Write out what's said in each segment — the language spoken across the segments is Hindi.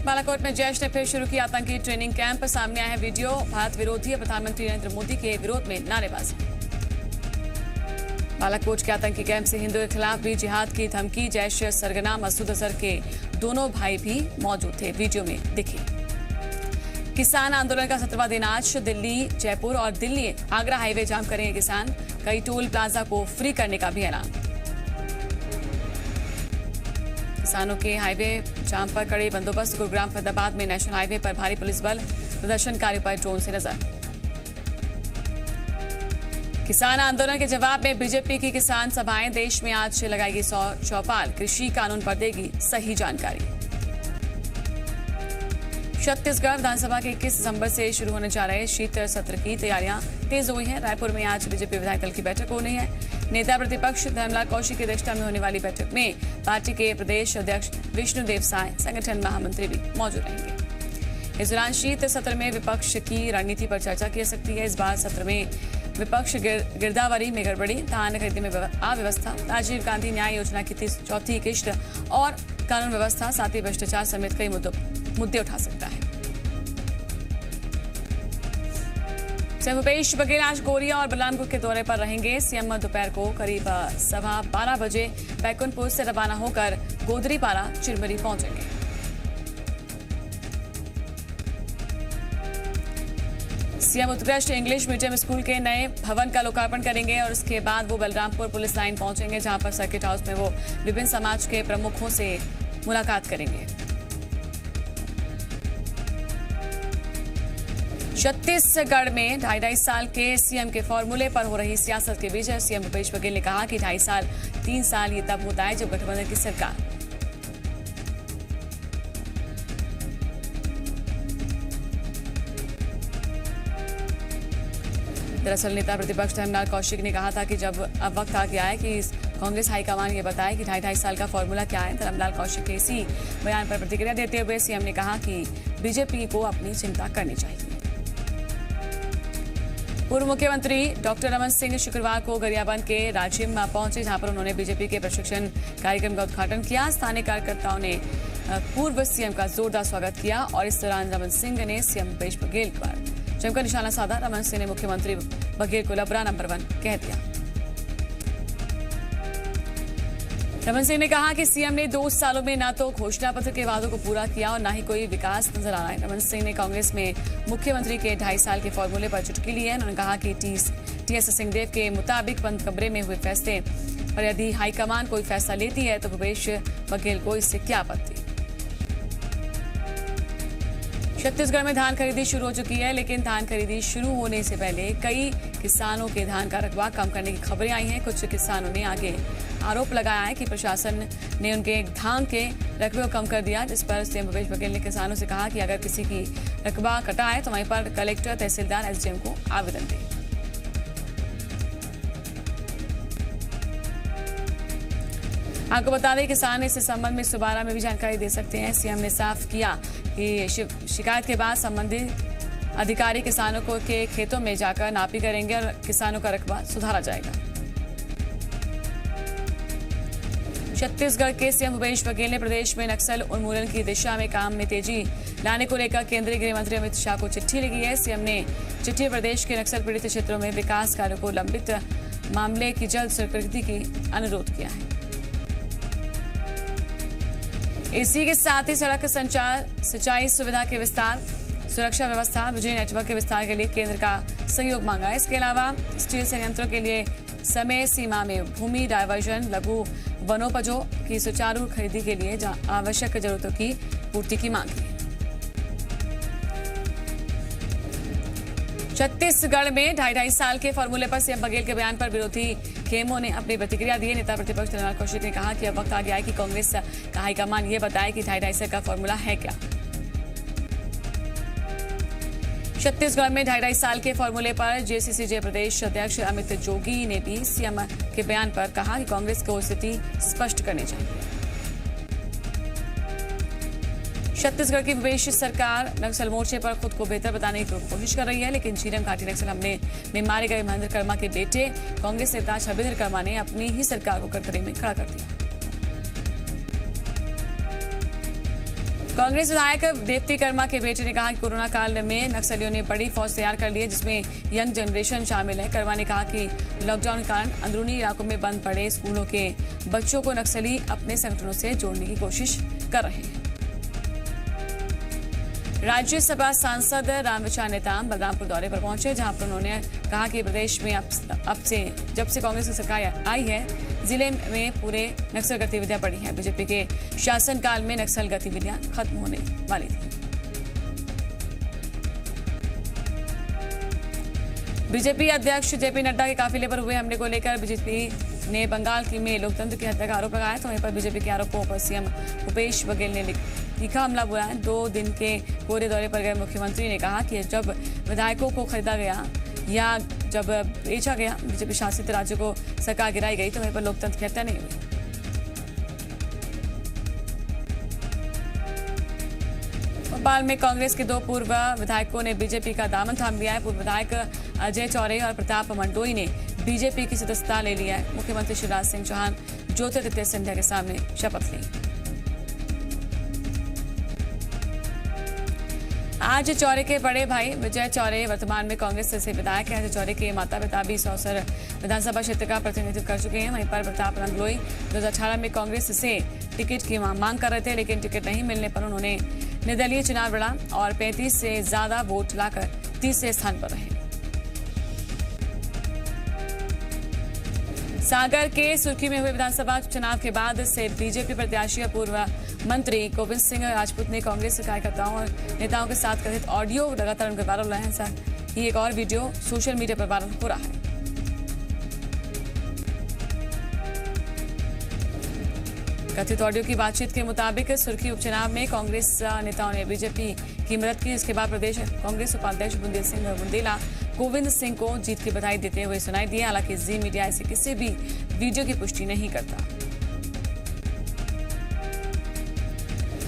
बालाकोट में जैश ने फिर शुरू किया आतंकी ट्रेनिंग कैंप। सामने आया है वीडियो। भारत विरोधी है प्रधानमंत्री नरेंद्र मोदी के विरोध में नारेबाजी। बालाकोट के आतंकी कैंप से हिंदुओं के खिलाफ भी जिहाद की धमकी। जैश सरगना मसूद अजहर के दोनों भाई भी मौजूद थे, वीडियो में दिखे। किसान आंदोलन का 17वां दिन आज। दिल्ली, जयपुर और दिल्ली आगरा हाईवे जाम करेंगे किसान। कई टोल प्लाजा को फ्री करने का भी ऐलान। किसानों के हाईवे जाम पर कड़े बंदोबस्त। गुरुग्राम फरीदाबाद में नेशनल हाईवे पर भारी पुलिस बल। प्रदर्शनकारियों पर ड्रोन से नजर। किसान आंदोलन के जवाब में बीजेपी की किसान सभाएं। देश में आज से लगाएगी चौपाल। कृषि कानून पर देगी सही जानकारी। छत्तीसगढ़ विधानसभा के 21 दिसंबर से शुरू होने जा रहे शीत सत्र की तैयारियां तेज हुई हैं। रायपुर में आज बीजेपी विधायक दल की बैठक होनी है। नेता प्रतिपक्ष धर्मलाल कौशिक की अध्यक्षता में होने वाली बैठक में पार्टी के प्रदेश अध्यक्ष विष्णुदेव साय, संगठन महामंत्री भी मौजूद रहेंगे। इस दौरान शीत सत्र में विपक्ष की रणनीति पर चर्चा की जा सकती है। इस बार सत्र में विपक्ष गिरदावरी में गड़बड़ी, धान खरीदी में अव्यवस्था, राजीव गांधी न्याय योजना की चौथी किश्त और कानून व्यवस्था, साथ ही भ्रष्टाचार समेत कई मुद्दे उठा सकता है। सीएम भूपेश बघेल आज कोरिया और बलरामपुर के दौरे पर रहेंगे। सीएम दोपहर को करीब 12:15 बजे बैकुंठपुर से रवाना होकर गोदरीपारा चिरमिरी पहुंचेंगे। सीएम उत्कृष्ट इंग्लिश मीडियम स्कूल के नए भवन का लोकार्पण करेंगे और उसके बाद वो बलरामपुर पुलिस लाइन पहुंचेंगे, जहां पर सर्किट हाउस में वो विभिन्न समाज के प्रमुखों से मुलाकात करेंगे। छत्तीसगढ़ में 2.5 साल के सीएम के फॉर्मूले पर हो रही सियासत के बीच सीएम भूपेश बघेल ने कहा कि 2.5 साल 3 साल ये तब होता है जब गठबंधन की सरकार। दरअसल नेता प्रतिपक्ष धर्मलाल कौशिक ने कहा था कि जब अब वक्त आ गया है कि कांग्रेस हाईकमान ये बताए कि 2.5 साल का फॉर्मूला क्या है। धर्मलाल कौशिक के इसी बयान पर प्रतिक्रिया देते हुए सीएम ने कहा कि बीजेपी को अपनी चिंता करनी चाहिए। पूर्व मुख्यमंत्री डॉक्टर रमन सिंह शुक्रवार को गरियाबंद के राजिम पहुंचे, जहां पर उन्होंने बीजेपी के प्रशिक्षण कार्यक्रम का उद्घाटन किया। स्थानीय कार्यकर्ताओं ने पूर्व सीएम का जोरदार स्वागत किया और इस दौरान रमन सिंह ने सीएम भूपेश बघेल पर जमकर निशाना साधा। रमन सिंह ने मुख्यमंत्री बघेल को लबरा नंबर 1 कह दिया। रमन सिंह ने कहा कि सीएम ने 2 सालों में न तो घोषणा पत्र के वादों को पूरा किया और न ही कोई विकास नजर आ रहा है। रमन सिंह ने कांग्रेस में मुख्यमंत्री के 2.5 साल के फॉर्मूले पर चुटकी ली है। उन्होंने कहा कि टीएस सिंहदेव के मुताबिक बंद कमरे में हुए फैसले पर यदि हाईकमान कोई फैसला लेती है तो भूपेश बघेल को इससे क्या आपत्ति। छत्तीसगढ़ में धान खरीदी शुरू हो चुकी है, लेकिन धान खरीदी शुरू होने से पहले कई किसानों के धान का रकबा कम करने की खबरें आई हैं। कुछ किसानों ने आगे आरोप लगाया है कि प्रशासन ने उनके धान के रकबे को कम कर दिया, जिस पर सीएम भूपेश बघेल ने किसानों से कहा कि अगर किसी की रकबा कटा है तो वहीं पर कलेक्टर, तहसीलदार, एसडीएम को आवेदन दें। आपको बता दें किसान इस संबंध में सुबारा में भी जानकारी दे सकते हैं। सीएम ने साफ किया कि शिकायत के बाद संबंधित अधिकारी किसानों को के खेतों में जाकर नापी करेंगे और किसानों का रकबा सुधारा जाएगा। छत्तीसगढ़ के सीएम भूपेश बघेल ने प्रदेश में नक्सल उन्मूलन की दिशा में काम में तेजी लाने को लेकर केंद्रीय गृह मंत्री अमित शाह को चिट्ठी लिखी है। सीएम ने चिट्ठी प्रदेश के नक्सल पीड़ित क्षेत्रों में विकास कार्यों को लंबित मामले की जल्द स्वीकृति की अनुरोध किया है। इसी के साथ ही सड़क संचार, सिंचाई सुविधा के विस्तार, सुरक्षा व्यवस्था, बिजली नेटवर्क के विस्तार के लिए केंद्र का सहयोग मांगा है। इसके अलावा स्टील संयंत्रों के लिए समय सीमा में भूमि डायवर्जन, लघु वनोपजों की सुचारू खरीदी के लिए आवश्यक जरूरतों की पूर्ति की मांग की। छत्तीसगढ़ में 2.5 साल के फॉर्मूले पर सीएम बघेल के बयान पर विरोधी खेमों ने अपनी प्रतिक्रिया दी। नेता प्रतिपक्ष धर्मलाल कौशिक ने कहा कि अब वक्त आ गया है कि कांग्रेस का हाईकमान ये बताए कि 2.5 साल का फॉर्मूला है क्या। छत्तीसगढ़ में 2.5 साल के फॉर्मूले पर जेसीसीजे प्रदेश अध्यक्ष अमित जोगी ने भी सीएम के बयान पर कहा कि कांग्रेस को स्थिति स्पष्ट करनी चाहिए। छत्तीसगढ़ की भूपेश सरकार नक्सल मोर्चे पर खुद को बेहतर बताने की कोशिश कर रही है, लेकिन झीरम घाटी नक्सल हमले में मारे गए महेंद्र कर्मा के बेटे कांग्रेस नेता छबिंद्र कर्मा ने अपनी ही सरकार को कटघरे में खड़ा कर दिया। कांग्रेस विधायक देप्ती कर्मा के बेटे ने कहा कि कोरोना काल में नक्सलियों ने बड़ी फौज तैयार कर ली है, जिसमें यंग जनरेशन शामिल है। कर्मा ने कहा कि लॉकडाउन के कारण अंदरूनी इलाकों में बंद पड़े स्कूलों के बच्चों को नक्सली अपने संगठनों से जोड़ने की कोशिश कर रहे हैं। राज्यसभा सांसद रामविचार नेताम बलरामपुर दौरे पर पहुंचे, जहां पर उन्होंने कहा कि प्रदेश में जब से कांग्रेस की सरकार आई है, जिले में पूरे नक्सल गतिविधियां बढ़ी हैं। बीजेपी के शासनकाल में नक्सल गतिविधियां खत्म होने वाली थी। बीजेपी अध्यक्ष जेपी नड्डा के काफिले पर हुए हमले को लेकर बीजेपी ने बंगाल में लोकतंत्र की हत्या का आरोप लगाया, तो वहीं पर बीजेपी के आरोपों पर सीएम भूपेश बघेल ने तीखा हमला बोला है। 2 दिन के कोरे दौरे पर गए मुख्यमंत्री ने कहा कि जब विधायकों को खरीदा गया या जब बेचा गया बीजेपी शासित राज्यों को सरकार गिराई गई, तो वहीं पर लोकतंत्र की हत्या नहीं हुई। भोपाल में कांग्रेस के 2 पूर्व विधायकों ने बीजेपी का दामन थाम लिया है। पूर्व विधायक अजय चौरे और प्रताप मंडोई ने बीजेपी की सदस्यता ले लिया है। मुख्यमंत्री शिवराज सिंह चौहान ज्योतिरादित्य सिंधिया के सामने शपथ ली। आज चौरे के बड़े भाई विजय चौरे वर्तमान में कांग्रेस से विधायक हैं। अजय चौरे के माता पिता भी सौसर विधानसभा क्षेत्र का प्रतिनिधित्व कर चुके हैं। वहीं पर प्रताप मंडलोई 2018 में कांग्रेस से टिकट की मांग कर रहे थे, लेकिन टिकट नहीं मिलने पर उन्होंने निर्दलीय चुनाव लड़ा और 35 से ज्यादा वोट लाकर तीसरे स्थान पर रहे। सागर के सुर्खी में हुए विधानसभा चुनाव के बाद से बीजेपी प्रत्याशी और पूर्व मंत्री गोविंद सिंह राजपूत ने कांग्रेस कार्यकर्ताओं और नेताओं के साथ कथित ऑडियो लगातार उनके वायरल रहे हैं। साथ ही एक और वीडियो सोशल मीडिया पर वायरल हो रहा है। कथित ऑडियो की बातचीत के मुताबिक सुर्खी उपचुनाव में कांग्रेस नेताओं ने बीजेपी की मदद की। इसके बाद प्रदेश कांग्रेस उपाध्यक्ष बुंदेल सिंह बुंदेला गोविंद सिंह को जीत की बधाई देते हुए सुनाई दिए। हालांकि जी मीडिया ऐसे किसी भी वीडियो की पुष्टि नहीं करता।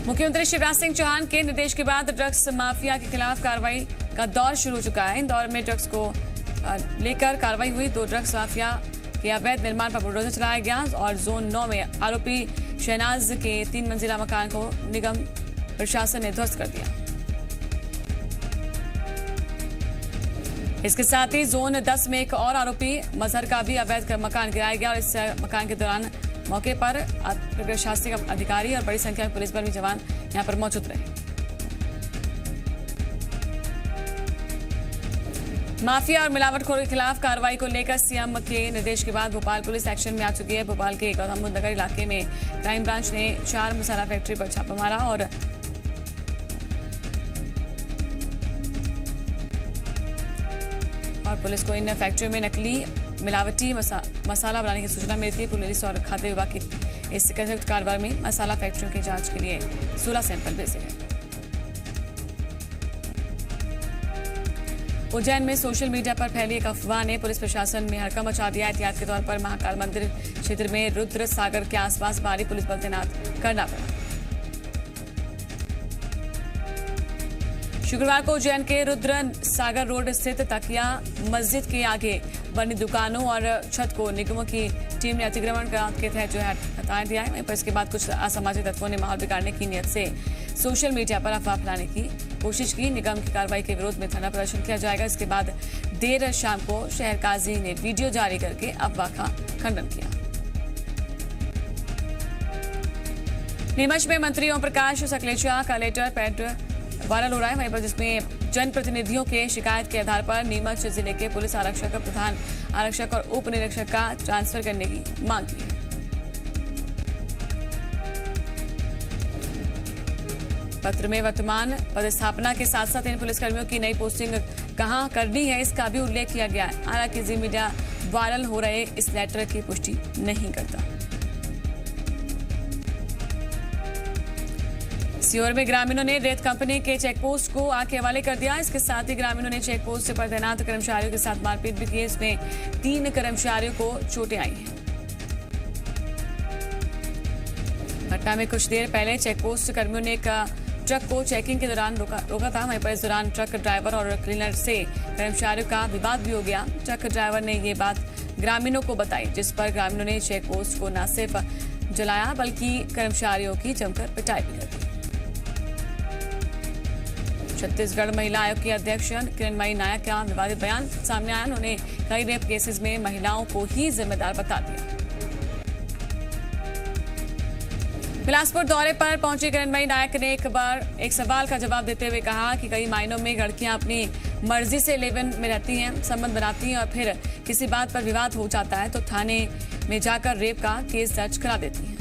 मुख्यमंत्री शिवराज सिंह चौहान के निर्देश के बाद ड्रग्स माफिया के खिलाफ कार्रवाई का दौर शुरू हो चुका है। इंदौर में ड्रग्स को लेकर कार्रवाई हुई। 2 ड्रग्स माफिया के अवैध निर्माण पर बुलडोजर चलाया गया और जोन 9 में आरोपी शहनाज के 3 मंजिला मकान को निगम प्रशासन ने ध्वस्त कर दिया। इसके साथ ही जोन 10 में एक और आरोपी मजहर का भी अवैध मकान गिराया गया और इस मकान के दौरान मौके पर प्रशासनिक अधिकारी और बड़ी संख्या में पुलिस बल भी जवान यहां पर मौजूद रहे। माफिया और मिलावटखोरों के खिलाफ कार्रवाई को लेकर सीएम के निर्देश के बाद भोपाल पुलिस एक्शन में आ चुकी है। भोपाल के गौतम बुद्ध नगर इलाके में क्राइम ब्रांच ने 4 मसाला फैक्ट्री पर छापा मारा और पुलिस को इन फैक्ट्रियों में नकली मिलावटी मसाला बनाने की सूचना मिली थी। पुलिस और खाद्य विभाग की इस संयुक्त कार्रवाई में मसाला फैक्ट्रियों की जांच के लिए 16 सैंपल भेजे गए। उज्जैन में सोशल मीडिया पर फैली एक अफवाह ने पुलिस प्रशासन में हड़कंप मचा दिया। एहतियात के तौर पर महाकाल मंदिर क्षेत्र में रुद्र सागर के आसपास भारी पुलिस बल तैनात करना पड़ा। शुक्रवार को उज्जैन के रुद्र सागर रोड स्थित तकिया मस्जिद के आगे बनी दुकानों और छत को निगमों की टीम ने अतिक्रमण के तहत हटा दिया है। वहीं पर इसके बाद कुछ असामाजिक तत्वों ने माहौल बिगाड़ने की नियत से सोशल मीडिया पर अफवाह फैलाने की कोशिश की। निगम की कार्रवाई के विरोध में धरना प्रदर्शन किया जाएगा। इसके बाद देर शाम को शहर काजी ने वीडियो जारी करके अफवाह का खंडन किया। नीमच में मंत्री ओम प्रकाश सकलेचा का लेटर पैड वायरल हो रहा है। वहीं पर जिसमें जनप्रतिनिधियों के शिकायत के आधार पर नीमच जिले के पुलिस आरक्षक, प्रधान आरक्षक और उप निरीक्षक का ट्रांसफर करने की मांग की है। पत्र में वर्तमान पदस्थापना के साथ साथ इन पुलिसकर्मियों की नई पोस्टिंग कहां करनी है इसका भी उल्लेख किया गया है। हालांकि जी मीडिया वायरल हो रहे इस लेटर की पुष्टि नहीं करता। सीहोर में ग्रामीणों ने रेत कंपनी के चेकपोस्ट को आग के हवाले कर दिया। इसके साथ ही ग्रामीणों ने चेकपोस्ट पर तैनात कर्मचारियों के साथ मारपीट भी की। इसमें 3 कर्मचारियों को चोटें आई हैं। घटना में कुछ देर पहले चेकपोस्ट कर्मियों ने एक ट्रक को चेकिंग के दौरान रोका था। वहीं पर इस दौरान ट्रक ड्राइवर और क्लीनर से कर्मचारियों का विवाद भी हो गया। ट्रक ड्राइवर ने ये बात ग्रामीणों को बताई, जिस पर ग्रामीणों ने चेकपोस्ट को न सिर्फ जलाया बल्कि कर्मचारियों की जमकर पिटाई भी कर दी। छत्तीसगढ़ महिला आयोग की अध्यक्ष किरणमयी नायक का विवादित बयान सामने आया। उन्होंने कई रेप केसेस में महिलाओं को ही जिम्मेदार बता दिया। बिलासपुर दौरे पर पहुंची किरणमयी नायक ने एक सवाल का जवाब देते हुए कहा कि कई मायनों में लड़कियां अपनी मर्जी से लिव इन में रहती हैं, संबंध बनाती हैं और फिर किसी बात पर विवाद हो जाता है तो थाने में जाकर रेप का केस दर्ज करा देती हैं।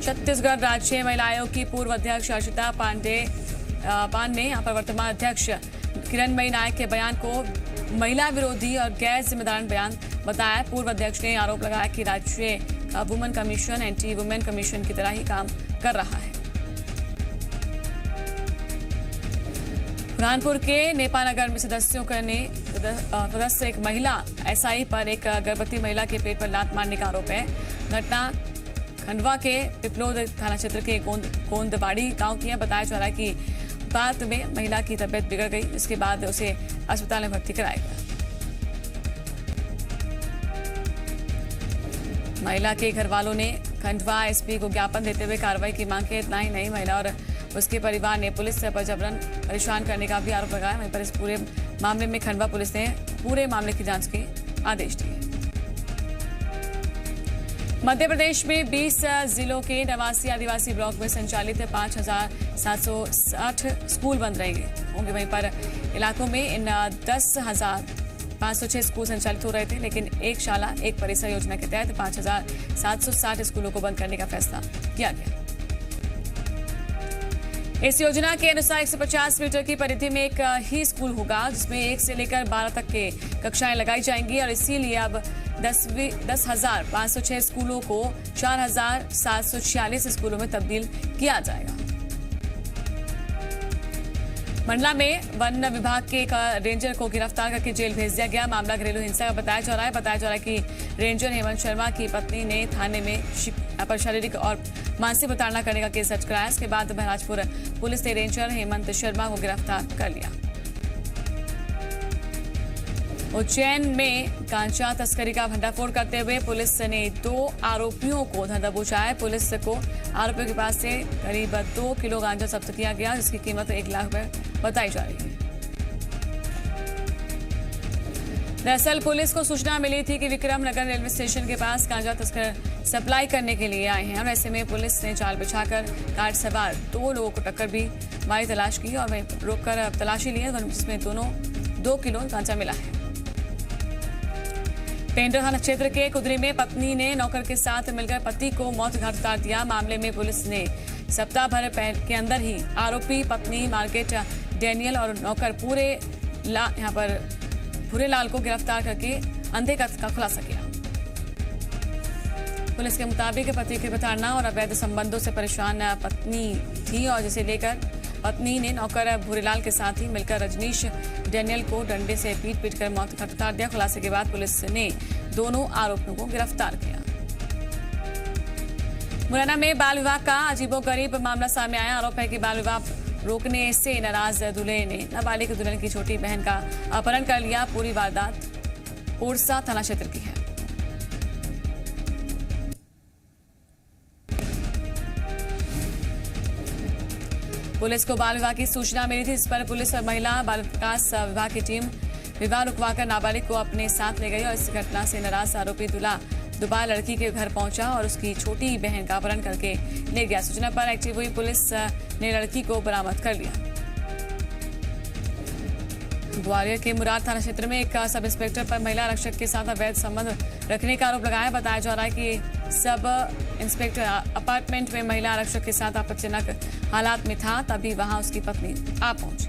छत्तीसगढ़ राज्य महिला आयोग की पूर्व अध्यक्ष अर्चिता पांडे ने यहाँ पर वर्तमान अध्यक्ष किरणमयी नायक के बयान को महिला विरोधी और गैर जिम्मेदार बयान बताया। पूर्व अध्यक्ष ने आरोप लगाया कि राज्य का women commission anti women commission की तरह ही काम कर रहा है। बुरहानपुर के नेपानगर में सदस्य एक महिला एसआई पर एक गर्भवती महिला के पेट पर लात मारने का आरोप है। घटना खंडवा के पिपलोद थाना क्षेत्र के गोंदबाड़ी गांव की है। बताया जा रहा है कि बाद में महिला की तबीयत बिगड़ गई, इसके बाद उसे अस्पताल में भर्ती कराया गया। महिला के घर वालों ने खंडवा एसपी को ज्ञापन देते हुए कार्रवाई की मांग की। इतना ही नहीं, महिला और उसके परिवार ने पुलिस पर जबरन परेशान करने का भी आरोप लगाया। वहीं पर इस पूरे मामले में खंडवा पुलिस ने पूरे मामले की जांच के आदेश दिए। मध्य प्रदेश में 20 जिलों के 89 आदिवासी ब्लॉक में संचालित 5,760 स्कूल बंद होंगे। वहीं पर इलाकों में इन 10,506 स्कूल संचालित हो रहे थे, लेकिन एक शाला एक परिसर योजना के तहत 5,760 स्कूलों को बंद करने का फैसला किया गया। इस योजना के अनुसार 150 मीटर की परिधि में एक ही स्कूल होगा, जिसमें 1 से लेकर 12 तक के कक्षाएं लगाई जाएंगी और इसीलिए अब 10,506 स्कूलों को 4,746 स्कूलों में तब्दील किया जाएगा। मंडला में वन विभाग के एक रेंजर को गिरफ्तार करके जेल भेज दिया गया। मामला घरेलू हिंसा का बताया जा रहा है कि रेंजर हेमंत शर्मा की पत्नी ने थाने में शारीरिक और मानसिक प्रताड़ना करने का केस दर्ज कराया। इसके बाद महाराजपुर पुलिस ने रेंजर हेमंत शर्मा को गिरफ्तार कर लिया। उज्जैन में गांजा तस्करी का भंडाफोड़ करते हुए पुलिस ने 2 आरोपियों को धर दबोचा है। पुलिस को आरोपियों के पास से करीब 2 किलो गांजा जब्त किया गया, जिसकी कीमत 1 लाख रुपए बताई जा रही है। दरअसल पुलिस को सूचना मिली थी कि विक्रम नगर रेलवे स्टेशन के पास गांजा तस्कर सप्लाई करने के लिए आए हैं और ऐसे में पुलिस ने जाल बिछाकर कार सवार 2 लोगों को टक्कर भी मारी तलाश की और वहीं रोककर तलाशी ली, जिसमें दोनों 2 किलो गांजा मिला है। पेंड्रा थाना क्षेत्र के कुदरी में पत्नी ने नौकर के साथ मिलकर पति को मौत घाट उतार दिया। मामले में पुलिस ने सप्ताह भर के अंदर ही आरोपी पत्नी मार्केट डेनियल और नौकर भूरेलाल को गिरफ्तार करके अंधे का खुलासा किया। पुलिस के मुताबिक पति की प्रताड़ना और अवैध संबंधों से परेशान पत्नी थी और जिसे लेकर पत्नी ने नौकर भूरेलाल के साथ ही मिलकर रजनीश डेनियल को डंडे से पीट कर मौत घाट उतार दिया। खुलासे के बाद पुलिस ने दोनों आरोपियों को गिरफ्तार किया। मुरैना में बाल विवाह का अजीबोगरीब मामला सामने आया। आरोप है कि बाल विवाह रोकने से नाराज दूल्हे ने नाबालिग दुल्हन की छोटी बहन का अपहरण कर लिया। पूरी वारदात ओरसा थाना क्षेत्र की है। पुलिस को बाल विवाह की सूचना मिली थी, इस पर पुलिस और महिला बाल विकास विभाग की टीम विवाह रुकवाकर नाबालिग को अपने साथ ले गई और इस घटना से नाराज आरोपी दूल्हा दोबारा लड़की के घर पहुंचा और उसकी छोटी बहन का अपहरण करके ले गया। सूचना पर एक्टिव हुई पुलिस ने लड़की को बरामद कर लिया। ग्वालियर के मुराद थाना क्षेत्र में एक सब इंस्पेक्टर पर महिला आरक्षक के साथ अवैध संबंध रखने का आरोप लगाया। बताया जा रहा है कि सब इंस्पेक्टर अपार्टमेंट में महिला आरक्षक के साथ आपत्तिजनक हालात में था, तभी वहां उसकी पत्नी आ पहुंची।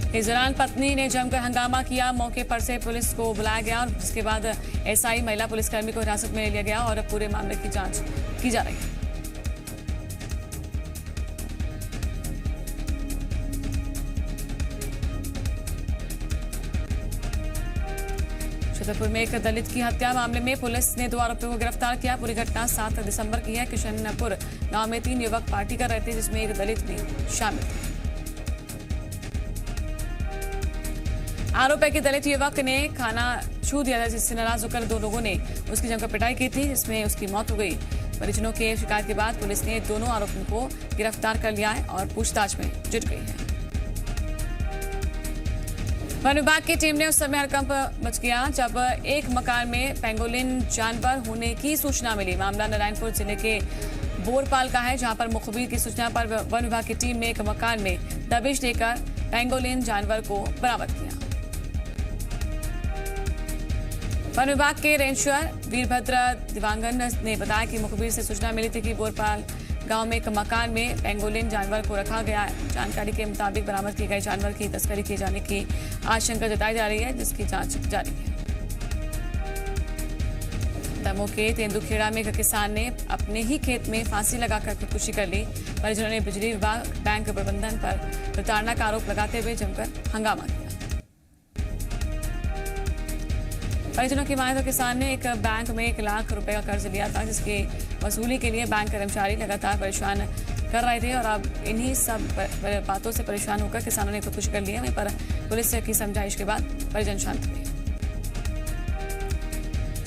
इस दौरान पत्नी ने जमकर हंगामा किया। मौके पर से पुलिस को बुलाया गया और जिसके बाद एसआई महिला पुलिसकर्मी को हिरासत में ले लिया गया और पूरे मामले की जांच की जा रही है। छतरपुर में एक दलित की हत्या मामले में पुलिस ने 2 आरोपियों को गिरफ्तार किया। पूरी घटना 7 दिसंबर की है। किशनपुर गांव में 3 युवक पार्टी कर रहे थे, जिसमें एक दलित भी शामिल थे। आरोप है कि दलित युवक ने खाना छू दिया था, जिससे नाराज होकर दो लोगों ने उसकी जमकर पिटाई की थी, जिसमें उसकी मौत हो गई। परिजनों के शिकायत के बाद पुलिस ने दोनों आरोपियों को गिरफ्तार कर लिया है और पूछताछ में जुट गई है। वन विभाग की टीम ने उस समय हड़कंप मच गया जब एक मकान में पेंगोलिन जानवर होने की सूचना मिली। मामला नारायणपुर जिले के बोरपाल का है, जहां पर मुखबिर की सूचना पर वन विभाग की टीम ने एक मकान में दबिश देकर पेंगोलिन जानवर को बरामद किया। वन विभाग के रेंजर वीरभद्र दिवांगन ने बताया कि मुखबिर से सूचना मिली थी कि बोरपाल गांव में एक मकान में पेंगोलिन जानवर को रखा गया है। जानकारी के मुताबिक बरामद किए गए जानवर की तस्करी किए जाने की आशंका जताई जा रही है, जिसकी जांच जारी है। दमोह के तेंदुखेड़ा में एक किसान ने अपने ही खेत में फांसी लगाकर खुदकुशी कर ली। परिजनों ने बिजली विभाग बैंक प्रबंधन पर प्रताड़ना का आरोप लगाते हुए जमकर हंगामा किया। परिजनों की माने तो किसान ने एक बैंक में 1 लाख रुपए का कर्ज लिया था, जिसकी वसूली के लिए बैंक कर्मचारी लगातार परेशान कर रहे थे और अब इन्हीं सब बातों से परेशान होकर किसानों ने खुदकुशी कर लिया। वहीं पर पुलिस की समझाइश के बाद परिजन शांत हुए।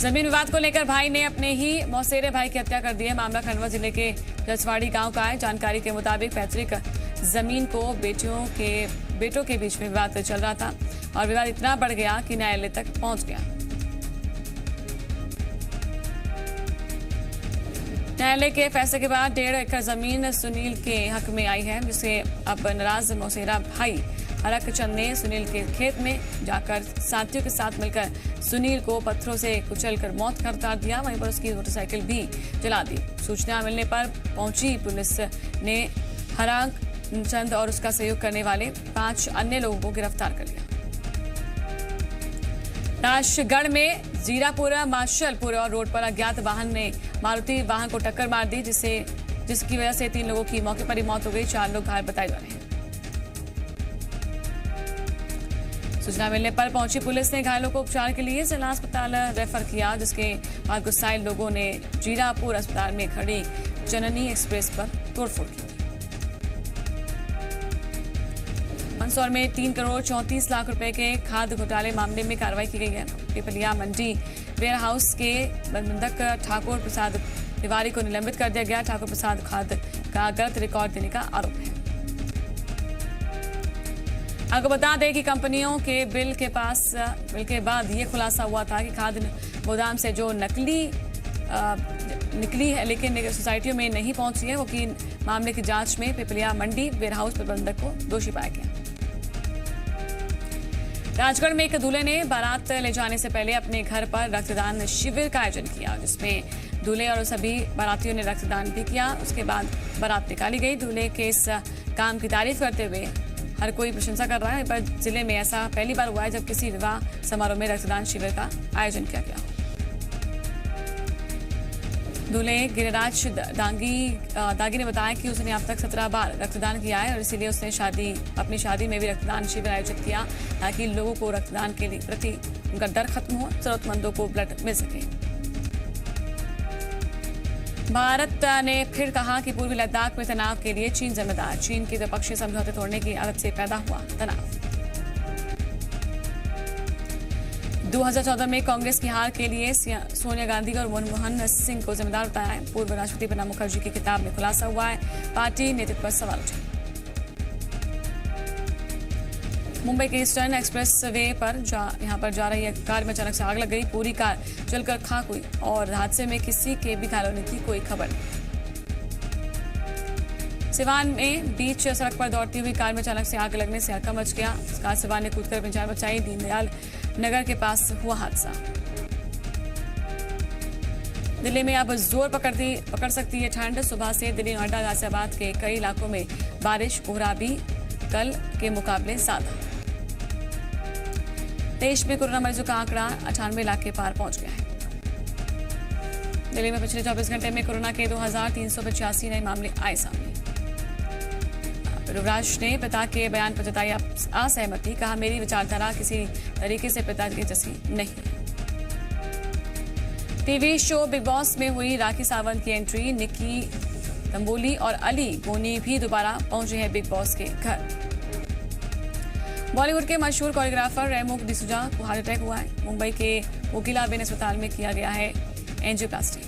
जमीन विवाद को लेकर भाई ने अपने ही मौसेरे भाई की हत्या कर दी है। मामला खंडवा जिले के जसवाड़ी गांव का है। जानकारी के मुताबिक पैतृक जमीन को बेटों के बीच में विवाद चल रहा था और विवाद इतना बढ़ गया कि न्यायालय तक पहुंच गया। न्यायालय के फैसले के बाद 1.5 एकड़ जमीन सुनील के हक में आई है, जिसे अब नाराज मौसेरा भाई हरक चंद ने सुनील के खेत में जाकर साथियों के साथ मिलकर सुनील को पत्थरों से कुचलकर मौत का उतार दिया। वहीं पर उसकी मोटरसाइकिल भी जला दी। सूचना मिलने पर पहुंची पुलिस ने हरक चंद और उसका सहयोग करने वाले 5 अन्य लोगों को गिरफ्तार कर लिया। राजगढ़ में जीरापुरा मार्शलपुर और रोड पर अज्ञात वाहन ने मारुति वाहन को टक्कर मार दी, जिसकी वजह से 3 लोगों की मौके पर ही मौत हो गई। 4 लोग घायल बताए जा रहे हैं। सूचना मिलने पर पहुंची पुलिस ने घायलों को उपचार के लिए जिला अस्पताल रेफर किया, जिसके बाद गुस्साए लोगों ने जीरापुर अस्पताल में खड़ी जननी एक्सप्रेस पर तोड़फोड़ की। मंदसौर में 3 करोड़ 34 लाख रुपए के खाद्य घोटाले मामले में कार्रवाई की गई है। पिपलिया मंडी वेयर हाउस के प्रबंधक ठाकुर प्रसाद तिवारी को निलंबित कर दिया गया। ठाकुर प्रसाद खाद्य का गलत रिकॉर्ड देने का आरोप है। आपको बता दें कि कंपनियों के बिल के बाद ये खुलासा हुआ था कि खाद्य गोदाम से जो निकली है लेकिन सोसाइटियों में नहीं पहुंची है, वो कि मामले की जांच में पिपलिया मंडी वेयर हाउस प्रबंधक को दोषी पाया गया। राजगढ़ में एक दूल्हे ने बारात ले जाने से पहले अपने घर पर रक्तदान शिविर का आयोजन किया, जिसमें दूल्हे और सभी बारातियों ने रक्तदान भी किया। उसके बाद बारात निकाली गई। दूल्हे के इस काम की तारीफ करते हुए हर कोई प्रशंसा कर रहा है। पर जिले में ऐसा पहली बार हुआ है जब किसी विवाह समारोह में रक्तदान शिविर का आयोजन किया गया। दूल्हे गिरिराज दागी ने बताया कि उसने अब तक 17 बार रक्तदान किया है और इसीलिए उसने अपनी शादी में भी रक्तदान शिविर आयोजित किया, ताकि लोगों को रक्तदान के प्रति उनका डर खत्म हो, जरूरतमंदों को ब्लड मिल सके। भारत ने फिर कहा कि पूर्वी लद्दाख में तनाव के लिए चीन जिम्मेदार। चीन के द्विपक्षीय समझौते तोड़ने की आदत से पैदा हुआ तनाव। 2014 में कांग्रेस की हार के लिए सोनिया गांधी और मनमोहन सिंह को जिम्मेदार बताया है। पूर्व राष्ट्रपति प्रणब मुखर्जी की किताब में खुलासा हुआ है। पार्टी नेतृत्व पर सवाल उठे। मुंबई के ईस्टर्न एक्सप्रेस वे पर यहां पर जा रही कार में अचानक से आग लग गई। पूरी कार जलकर खाक हुई और हादसे में किसी के भी घायल होने की कोई खबर नहीं। सिवान में बीच सड़क पर दौड़ती हुई कार में अचानक से आग लगने से हड़कंप मच गया। कार सवार ने कूदकर अपनी जान बचाई। दीनदयाल नगर के पास हुआ हादसा। दिल्ली में अब जोर पकड़ सकती है ठंड। सुबह से दिल्ली, नोएडा, गाजियाबाद के कई इलाकों में बारिश, कोहरा भी कल के मुकाबले ज्यादा। देश में कोरोना मरीजों का आंकड़ा 98 लाख के पार पहुंच गया है। दिल्ली में पिछले 24 घंटे में कोरोना के 2385 नए मामले आए सामने। युवराज ने पिता के बयान पर जताई असहमति। कहा, मेरी विचारधारा किसी तरीके से पिताजी जैसी नहीं। टीवी शो बिग बॉस में हुई राखी सावंत की एंट्री। निक्की तंबोली और अली गोनी भी दोबारा पहुंचे हैं बिग बॉस के घर। बॉलीवुड के मशहूर कोरियोग्राफर रेमो डिसूजा को हार्ट अटैक हुआ है। मुंबई के वकीलाबेन अस्पताल में किया गया है एंजियोप्लास्टी।